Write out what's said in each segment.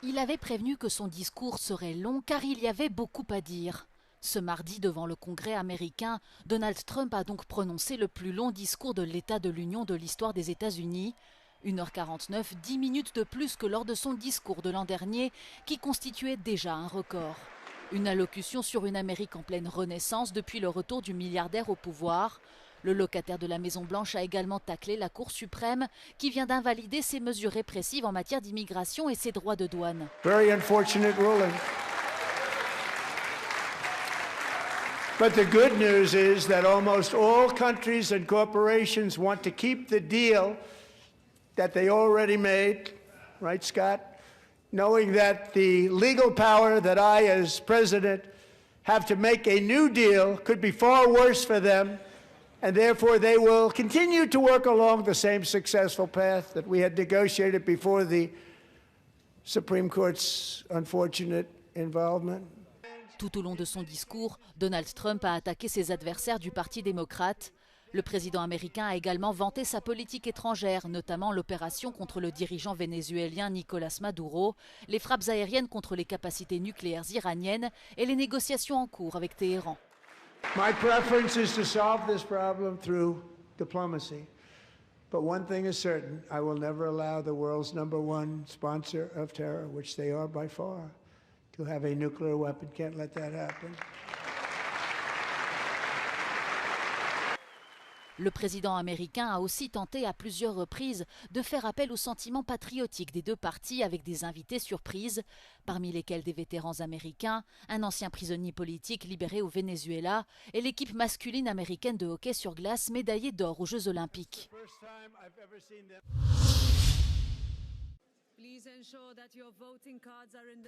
Il avait prévenu que son discours serait long car il y avait beaucoup à dire. Ce mardi, devant le Congrès américain, Donald Trump a donc prononcé le plus long discours de l'État de l'Union de l'histoire des États-Unis. 1h49, 10 minutes de plus que lors de son discours de l'an dernier, qui constituait déjà un record. Une allocution sur une Amérique en pleine renaissance depuis le retour du milliardaire au pouvoir. Le locataire de la Maison-Blanche a également taclé la Cour suprême qui vient d'invalider ses mesures répressives en matière d'immigration et ses droits de douane. Very unfortunate ruling. But the good news is that almost all countries and corporations want to keep the deal that they already made, right, Scott? Knowing that the legal power that I, as president, have to make a new deal could be far worse for them, and therefore they will continue to work along the same successful path that we had negotiated before the Supreme Court's unfortunate involvement. Tout au long de son discours, Donald Trump a attaqué ses adversaires du Parti démocrate. Le président américain a également vanté sa politique étrangère, notamment l'opération contre le dirigeant vénézuélien Nicolás Maduro, les frappes aériennes contre les capacités nucléaires iraniennes et les négociations en cours avec Téhéran. My preference is to solve this problem through diplomacy. But one thing is certain, I will never allow the world's #1 sponsor of terror, which they are by far, to have a nuclear weapon. Can't let that happen. Le président américain a aussi tenté à plusieurs reprises de faire appel au sentiment patriotique des deux parties avec des invités surprises, parmi lesquels des vétérans américains, un ancien prisonnier politique libéré au Venezuela et l'équipe masculine américaine de hockey sur glace médaillée d'or aux Jeux Olympiques.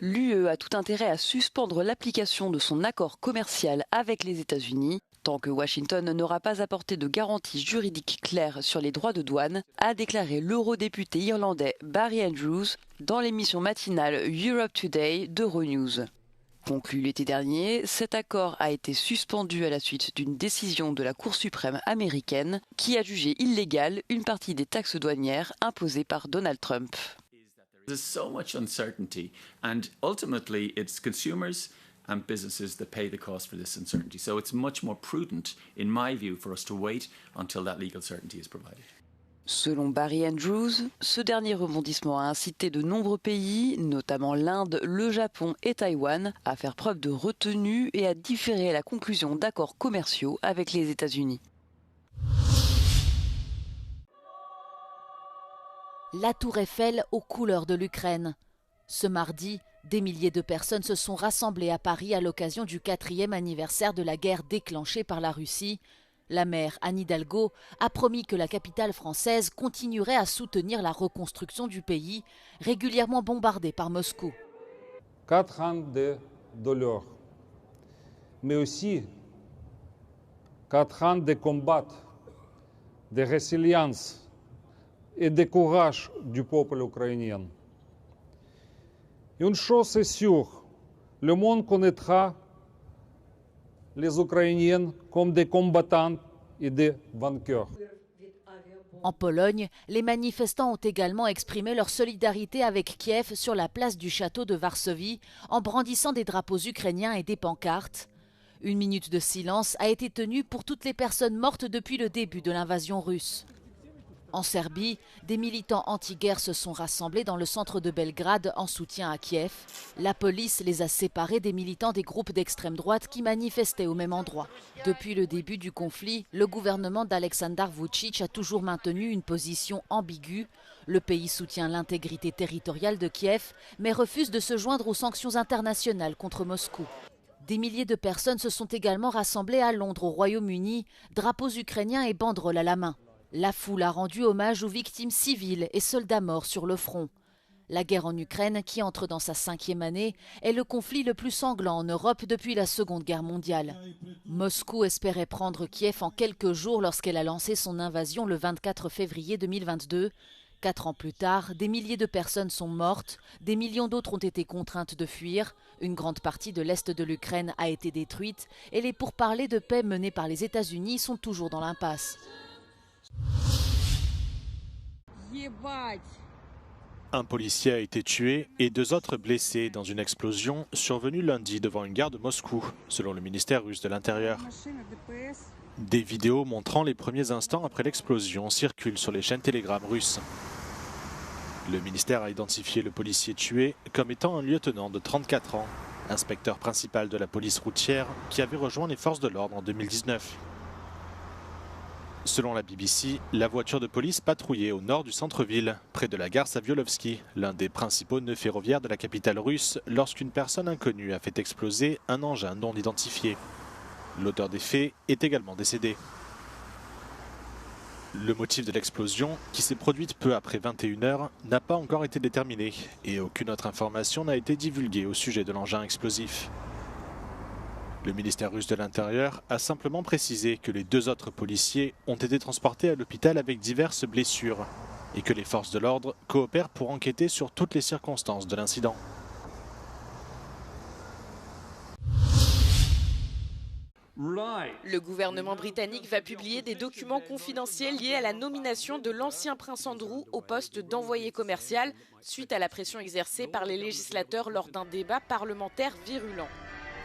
L'UE a tout intérêt à suspendre l'application de son accord commercial avec les États-Unis tant que Washington n'aura pas apporté de garanties juridiques claires sur les droits de douane, a déclaré l'eurodéputé irlandais Barry Andrews dans l'émission matinale Europe Today d'Euronews. Conclu l'été dernier, cet accord a été suspendu à la suite d'une décision de la Cour suprême américaine qui a jugé illégale une partie des taxes douanières imposées par Donald Trump. There's so much uncertainty, and ultimately it's consumers and businesses that pay the cost for this uncertainty. So it's much more prudent, in my view, for us to wait until that legal certainty is provided. Selon Barry Andrews, ce dernier rebondissement a incité de nombreux pays, notamment l'Inde, le Japon et Taïwan, à faire preuve de retenue et à différer la conclusion d'accords commerciaux avec les États-Unis. La Tour Eiffel aux couleurs de l'Ukraine. Ce mardi, des milliers de personnes se sont rassemblées à Paris à l'occasion du 4e anniversaire de la guerre déclenchée par la Russie. La maire Anne Hidalgo a promis que la capitale française continuerait à soutenir la reconstruction du pays, régulièrement bombardé par Moscou. 4 ans de douleur, mais aussi 4 ans de combat, de résilience et de courage du peuple ukrainien. Une chose est sûre, le monde connaîtra les Ukrainiens comme des combattants et des vainqueurs. En Pologne, les manifestants ont également exprimé leur solidarité avec Kiev sur la place du château de Varsovie en brandissant des drapeaux ukrainiens et des pancartes. Une minute de silence a été tenue pour toutes les personnes mortes depuis le début de l'invasion russe. En Serbie, des militants anti-guerre se sont rassemblés dans le centre de Belgrade en soutien à Kiev. La police les a séparés des militants des groupes d'extrême droite qui manifestaient au même endroit. Depuis le début du conflit, le gouvernement d'Aleksandar Vučić a toujours maintenu une position ambiguë. Le pays soutient l'intégrité territoriale de Kiev, mais refuse de se joindre aux sanctions internationales contre Moscou. Des milliers de personnes se sont également rassemblées à Londres, au Royaume-Uni, drapeaux ukrainiens et banderoles à la main. La foule a rendu hommage aux victimes civiles et soldats morts sur le front. La guerre en Ukraine, qui entre dans sa 5e année, est le conflit le plus sanglant en Europe depuis la Seconde Guerre mondiale. Moscou espérait prendre Kiev en quelques jours lorsqu'elle a lancé son invasion le 24 février 2022. 4 ans plus tard, des milliers de personnes sont mortes, des millions d'autres ont été contraintes de fuir, une grande partie de l'est de l'Ukraine a été détruite et les pourparlers de paix menés par les États-Unis sont toujours dans l'impasse. Ебать! Un policier a été tué et 2 autres blessés dans une explosion survenue lundi devant une gare de Moscou, selon le ministère russe de l'Intérieur. Des vidéos montrant les premiers instants après l'explosion circulent sur les chaînes Telegram russes. Le ministère a identifié le policier tué comme étant un lieutenant de 34 ans, inspecteur principal de la police routière qui avait rejoint les forces de l'ordre en 2019. Selon la BBC, la voiture de police patrouillait au nord du centre-ville, près de la gare Saviolovski, l'un des principaux nœuds ferroviaires de la capitale russe, lorsqu'une personne inconnue a fait exploser un engin non identifié. L'auteur des faits est également décédé. Le motif de l'explosion, qui s'est produite peu après 21h, n'a pas encore été déterminé et aucune autre information n'a été divulguée au sujet de l'engin explosif. Le ministère russe de l'Intérieur a simplement précisé que les 2 autres policiers ont été transportés à l'hôpital avec diverses blessures et que les forces de l'ordre coopèrent pour enquêter sur toutes les circonstances de l'incident. Le gouvernement britannique va publier des documents confidentiels liés à la nomination de l'ancien prince Andrew au poste d'envoyé commercial suite à la pression exercée par les législateurs lors d'un débat parlementaire virulent.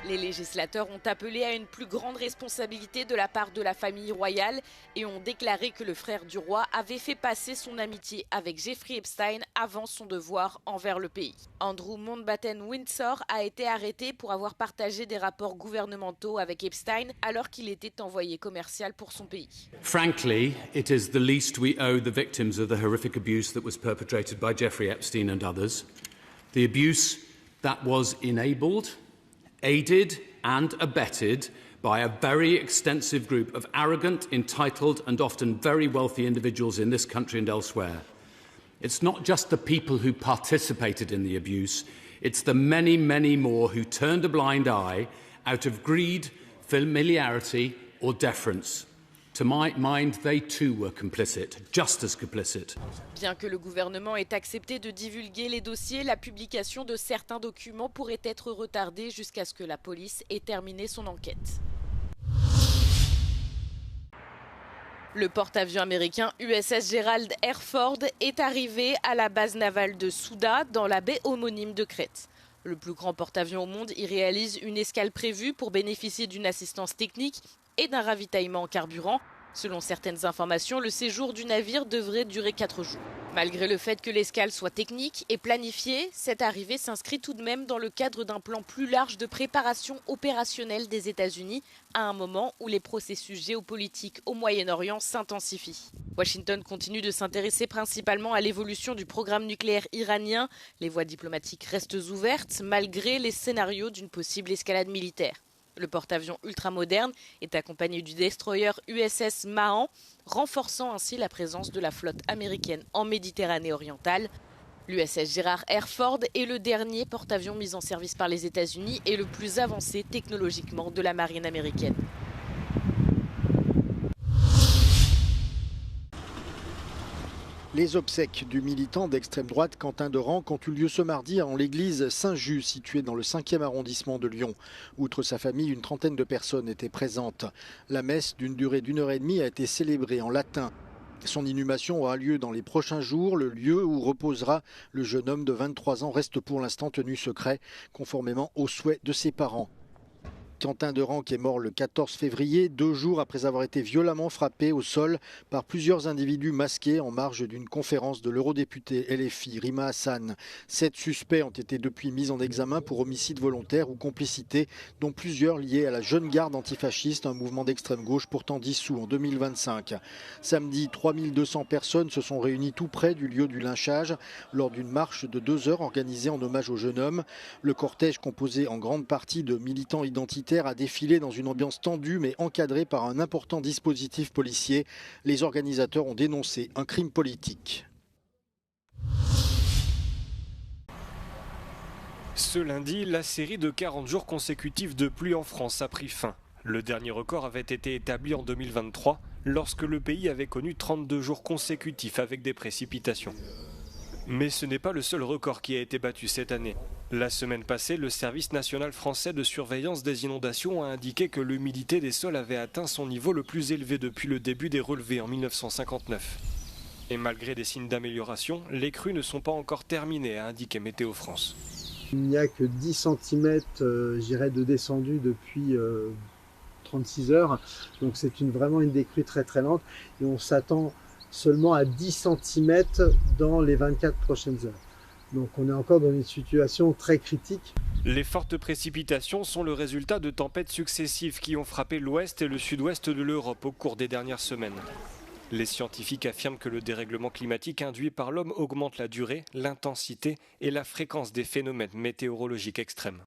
Les législateurs ont appelé à une plus grande responsabilité de la part de la famille royale et ont déclaré que le frère du roi avait fait passer son amitié avec Jeffrey Epstein avant son devoir envers le pays. Andrew Mountbatten-Windsor a été arrêté pour avoir partagé des rapports gouvernementaux avec Epstein alors qu'il était envoyé commercial pour son pays. Frankly, it is the least we owe the victims of the horrific abuse that was perpetrated by Jeffrey Epstein and others. The abuse that was enabled, aided and abetted by a very extensive group of arrogant, entitled and often very wealthy individuals in this country and elsewhere. It's not just the people who participated in the abuse, it's the many, many more who turned a blind eye out of greed, familiarity or deference. To my mind, they too were complicit, just as complicit. Bien que le gouvernement ait accepté de divulguer les dossiers, la publication de certains documents pourrait être retardée jusqu'à ce que la police ait terminé son enquête. Le porte-avions américain USS Gerald R. Ford est arrivé à la base navale de Souda, dans la baie homonyme de Crète. Le plus grand porte-avions au monde y réalise une escale prévue pour bénéficier d'une assistance technique et d'un ravitaillement en carburant. Selon certaines informations, le séjour du navire devrait durer 4 jours. Malgré le fait que l'escale soit technique et planifiée, cette arrivée s'inscrit tout de même dans le cadre d'un plan plus large de préparation opérationnelle des États-Unis à un moment où les processus géopolitiques au Moyen-Orient s'intensifient. Washington continue de s'intéresser principalement à l'évolution du programme nucléaire iranien. Les voies diplomatiques restent ouvertes malgré les scénarios d'une possible escalade militaire. Le porte-avions ultramoderne est accompagné du destroyer USS Mahan, renforçant ainsi la présence de la flotte américaine en Méditerranée orientale. L'USS Gerald R. Ford est le dernier porte-avions mis en service par les États-Unis et le plus avancé technologiquement de la marine américaine. Les obsèques du militant d'extrême droite Quentin de Ranc ont eu lieu ce mardi en l'église Saint-Just, située dans le 5e arrondissement de Lyon. Outre sa famille, une trentaine de personnes étaient présentes. La messe, d'une durée d'1h30, a été célébrée en latin. Son inhumation aura lieu dans les prochains jours. Le lieu où reposera le jeune homme de 23 ans reste pour l'instant tenu secret, conformément aux souhaits de ses parents. Quentin de Ranc est mort le 14 février, 2 jours après avoir été violemment frappé au sol par plusieurs individus masqués en marge d'une conférence de l'eurodéputé LFI Rima Hassan. 7 suspects ont été depuis mis en examen pour homicide volontaire ou complicité, dont plusieurs liés à la Jeune Garde antifasciste, un mouvement d'extrême gauche pourtant dissous en 2025. Samedi, 3200 personnes se sont réunies tout près du lieu du lynchage lors d'une marche de 2 heures organisée en hommage au jeune homme. Le cortège, composé en grande partie de militants identitaires, a défilé dans une ambiance tendue mais encadrée par un important dispositif policier. Les organisateurs ont dénoncé un crime politique. Ce lundi, la série de 40 jours consécutifs de pluie en France a pris fin. Le dernier record avait été établi en 2023, lorsque le pays avait connu 32 jours consécutifs avec des précipitations. Mais ce n'est pas le seul record qui a été battu cette année. La semaine passée, le Service national français de surveillance des inondations a indiqué que l'humidité des sols avait atteint son niveau le plus élevé depuis le début des relevés en 1959. Et malgré des signes d'amélioration, les crues ne sont pas encore terminées, a indiqué Météo France. Il n'y a que 10 cm de descendu depuis 36 heures. Donc c'est vraiment une décrue très très lente. Et on s'attend seulement à 10 cm dans les 24 prochaines heures. Donc on est encore dans une situation très critique. Les fortes précipitations sont le résultat de tempêtes successives qui ont frappé l'ouest et le sud-ouest de l'Europe au cours des dernières semaines. Les scientifiques affirment que le dérèglement climatique induit par l'homme augmente la durée, l'intensité et la fréquence des phénomènes météorologiques extrêmes.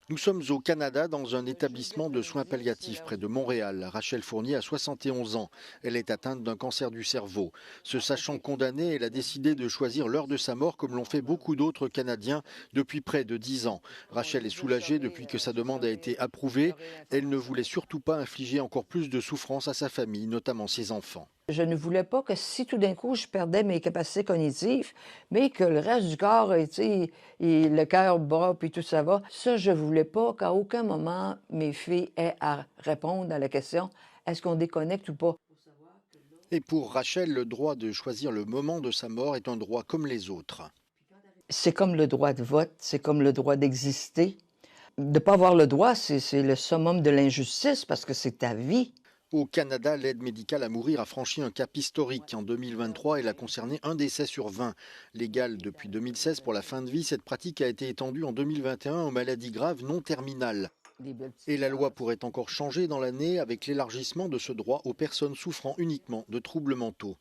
Nous sommes au Canada dans un établissement de soins palliatifs près de Montréal. Rachel Fournier a 71 ans. Elle est atteinte d'un cancer du cerveau. Se sachant condamnée, elle a décidé de choisir l'heure de sa mort comme l'ont fait beaucoup d'autres Canadiens depuis près de 10 ans. Rachel est soulagée depuis que sa demande a été approuvée. Elle ne voulait surtout pas infliger encore plus de souffrance à sa famille, notamment ses enfants. Je ne voulais pas que si tout d'un coup je perdais mes capacités cognitives, mais que le reste du corps, et le cœur bat, puis tout ça va, ça je voulais pas qu'à aucun moment mes filles aient à répondre à la question « est-ce qu'on déconnecte ou pas ?» Et pour Rachel, le droit de choisir le moment de sa mort est un droit comme les autres. C'est comme le droit de vote, c'est comme le droit d'exister. De ne pas avoir le droit, c'est le summum de l'injustice parce que c'est ta vie. Au Canada, l'aide médicale à mourir a franchi un cap historique. En 2023, elle a concerné un décès sur 20. Légale depuis 2016 pour la fin de vie, cette pratique a été étendue en 2021 aux maladies graves non terminales. Et la loi pourrait encore changer dans l'année avec l'élargissement de ce droit aux personnes souffrant uniquement de troubles mentaux.